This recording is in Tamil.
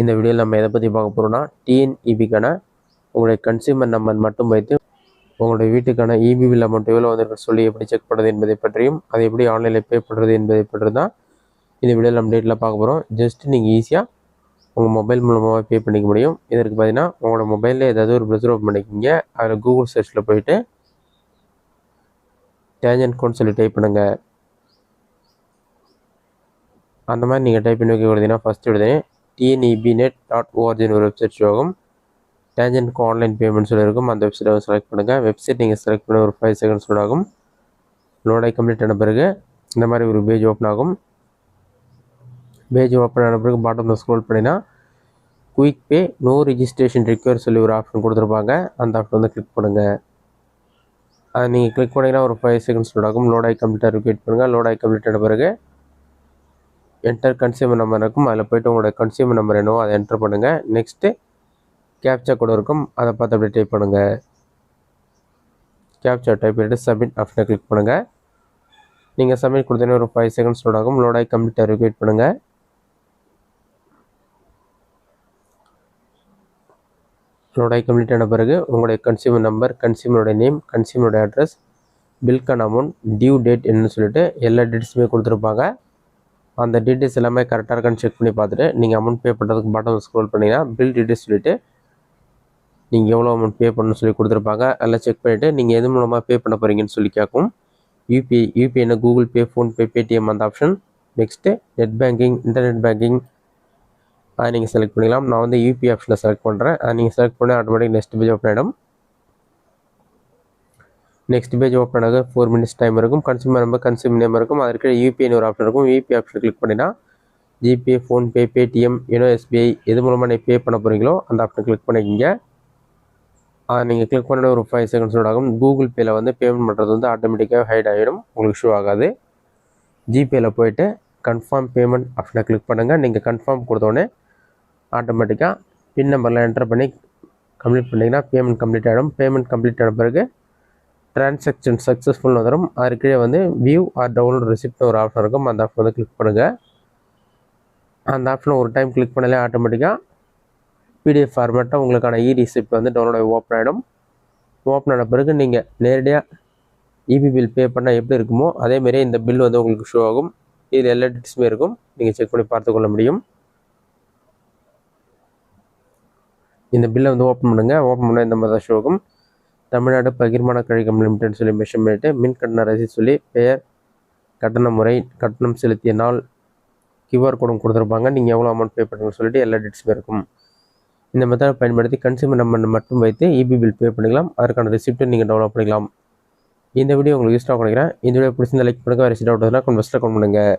இந்த வீடியோவில் நம்ம எதை பற்றி பார்க்க போகிறோம்னா டிஎன்இபிக்கான உங்களுடைய கன்சியூமர் நம்பர் மட்டும் வைத்து உங்களுடைய வீட்டுக்கான இபி பில் அமௌண்ட் எவ்வளோ வந்திருக்க சொல்லி எப்படி செக் பண்ணுறது என்பதை பற்றியும் அதை எப்படி ஆன்லைனில் பே பண்ணுறது என்பதை பற்றி தான் இந்த வீடியோவில் நம்ம டேட்டில் பார்க்க போகிறோம். ஜஸ்ட் நீங்கள் ஈஸியாக உங்கள் மொபைல் மூலமாக பே பண்ணிக்க முடியும். இதற்கு பார்த்தீங்கன்னா உங்களோட மொபைலில் ஏதாவது ஒரு ப்ரௌசர் ஓப்பன் பண்ணிக்கிங்க. அதில் கூகுள் சர்ச்சில் போயிட்டு டேஞ்சன்ட் கோட்னு சொல்லி டைப் பண்ணுங்கள். அந்த மாதிரி நீங்கள் டைப் பண்ணி வைக்க கொடுத்தீங்கன்னா ஃபஸ்ட்டு எடுத்தேன் tnebnet.org ஒரு வெப்சைட் ஆகும். டேஞ்சன்ட் கோ ஆன்லைன் பேமெண்ட் சொல்லி இருக்கும். அந்த வெப்சைட்டை செலக்ட் பண்ணுங்கள். வெப்சைட் நீங்கள் செலக்ட் பண்ண ஒரு 5 செகண்ட்ஸ் ஆகும். லோடாகி கம்ப்ளீட் ஆன பிறகு இந்த மாதிரி ஒரு பேஜ் ஓப்பன் ஆகும். பேஜ் ஓப்பன் ஆன பிறகு பாட்டமில் ஸ்க்ரோல் பண்ணினா quick pay no registration require சொல்லி ஒரு ஆப்ஷன் கொடுத்துருப்பாங்க. அந்த ஆப்ஷன் வந்து கிளிக் பண்ணுங்கள். அதை நீங்கள் கிளிக் பண்ணிங்கன்னா ஒரு 5 செகண்ட்ஸ் ஆகும். லோடாகி கம்ப்ளீட்டாக ரிப்பீட் பண்ணுங்கள். லோடாகி கம்ப்ளீட் ஆன பிறகு என்டர் கன்சியூமர் நம்பர் இருக்கும். அதில் போய்ட்டு உங்களோட கன்சியூமர் நம்பர் என்னவோ அதை என்டர் பண்ணுங்கள். நெக்ஸ்ட்டு கேப்சா கூட இருக்கும். அதை பார்த்து அப்படியே டைப் பண்ணுங்கள். கேப்சா டைப் பண்ணிவிட்டு சப்மிட் ஆப்ஷனை கிளிக் பண்ணுங்கள். நீங்கள் சப்மிட் கொடுத்தீங்கன்னா ஒரு 5 செகண்ட்ஸ் ஆகும். லோடாகி கம்ப்ளீட்டாக ரிப்பீட் பண்ணுங்கள். லோடாகி கம்ப்ளீட் ஆன பிறகு உங்களுடைய கன்சியூமர் நம்பர், கன்சியூமரோட நேம், கன்சியூமரோட அட்ரஸ், பில்கான அமௌண்ட், டியூ டேட் என்னன்னு சொல்லிட்டு எல்லா டீட்டெயில்ஸுமே கொடுத்துருப்பாங்க. அந்த டீட்டெயில்ஸ் எல்லாமே கரெக்டாக இருக்கான்னு செக் பண்ணி பார்த்துட்டு நீங்கள் அமௌண்ட் பே பண்ணுறதுக்கு பாட்டம் ஸ்க்ரோல் பண்ணிங்கன்னா பில் டீட்டெயில்ஸ் சொல்லிவிட்டு நீங்கள் எவ்வளோ அமௌண்ட் பே பண்ணணும்னு சொல்லி கொடுத்துருப்பாங்க. எல்லாம் செக் பண்ணிவிட்டு நீங்கள் எது மூலமாக பே பண்ண போகிறீங்கன்னு சொல்லி கேட்கும். யூபிஐனா கூகுள் பே, ஃபோன்பே, பேடிஎம் அந்த option. Next net banking, internet banking அதை நீங்கள் செலக்ட் பண்ணிக்கலாம். நான் வந்து யூபிஐ ஆப்ஷனை செலக்ட் பண்ணுறேன். அதை நீங்கள் செலக்ட் பண்ணி ஆட்டோமேட்டிக் நெக்ஸ்ட் பேஜ் ஓப்பன் ஆகிடும். நெக்ஸ்ட் பேஜ் ஓப்பன் ஆக 4 மினிட்ஸ் டைம் இருக்கும். கன்சியூமர் நம்பர், கன்சியூமர் நேம் இருக்கும். அதற்கு யூபிஐன்னு ஒரு ஆப்ஷன் இருக்கும். யூபிஐ ஆப்ஷன் கிளிக் பண்ணினா ஜிபே, ஃபோன்பே, பேடிஎம், எஸ்பிஐ எது மூலமாக நீங்கள் பே பண்ண போகிறீங்களோ அந்த ஆப்ஷன் கிளிக் பண்ணிக்கிங்க. அதை நீங்கள் கிளிக் பண்ண ஒரு 5 செகண்ட்ஸ் ஆகும். கூகுள் பேயில் வந்து பேமெண்ட் பண்ணுறது வந்து ஆட்டோமேட்டிக்காக ஹைட் ஆகிடும், உங்களுக்கு ஷோ ஆகாது. ஜிபேயில் போய்ட்டு கன்ஃபார்ம் பேமெண்ட் ஆப்ஷனை கிளிக் பண்ணுங்கள். நீங்கள் கன்ஃபார்ம் கொடுத்தோடனே ஆட்டோமேட்டிக்காக பின் நம்பரில் என்டர் பண்ணி கம்ப்ளீட் பண்ணிங்கன்னா பேமெண்ட் கம்ப்ளீட் ஆகிடும். பேமெண்ட் கம்ப்ளீட் ஆன பிறகு டிரான்சாக்ஷன் சக்ஸஸ்ஃபுல்னு வந்துடும். அது கீழே வந்து வியூ ஆர் டவுன்லோட் ரெசிப்ட்னு ஒரு ஆப்ஷன் இருக்கும். அந்த ஆப்ஷன் வந்து கிளிக் பண்ணுங்கள். அந்த ஆப்ஷனை ஒரு டைம் கிளிக் பண்ணாலே ஆட்டோமேட்டிக்காக பிடிஎஃப் ஃபார்மேட்டாக உங்களுக்கான ரிசிப்ட் வந்து டவுன்லோட் ஓப்பன் ஆகிடும். ஓப்பன் ஆன பிறகு நீங்கள் நேரடியாக இபி பில் பே பண்ணால் எப்படி இருக்குமோ அதேமாரி இந்த பில் வந்து உங்களுக்கு ஷோ ஆகும். இதில் எல்லா டீட்டெயில்ஸுமே இருக்கும். நீங்கள் செக் பண்ணி பார்த்துக்கொள்ள முடியும். இந்த பில்லை வந்து ஓப்பன் பண்ணுங்கள். ஓப்பன் பண்ணால் இந்த மாதிரி தான் ஷோ ஆகும். தமிழ்நாடு பகிர்மான கழகம் லிமிடெட் சொல்லி மென்ஷன் பண்ணிவிட்டு மின் கட்டண ரசீது சொல்லி பெயர், கட்டண முறை, கட்டணம் செலுத்திய நாள், கியூஆர் கோடும் கொடுத்துருப்பாங்க. நீங்கள் எவ்வளோ அமௌண்ட் பே பண்ணுங்கன்னு சொல்லிட்டு எல்லா டீட்டெயில்ஸுமே இருக்கும். இந்த மெத்தடை பயன்படுத்தி கன்சியூமர் நம்பர் மட்டும் வைத்து இபி பில் பே பண்ணிக்கலாம். அதற்கான ரெசிப்ட்டை நீங்கள் டவுன்லோட் பண்ணிக்கலாம். இந்த வீடியோ உங்களுக்கு யூஸ்ஃபுல்லாக பண்ணிக்கிறேன். இந்த வீடியோ பிடிச்சிருந்தா லைக் பண்ணுங்கள். வேறு டவுட் இருந்தால் கமெண்ட் பாக்ஸில் கமெண்ட் பண்ணுங்கள்.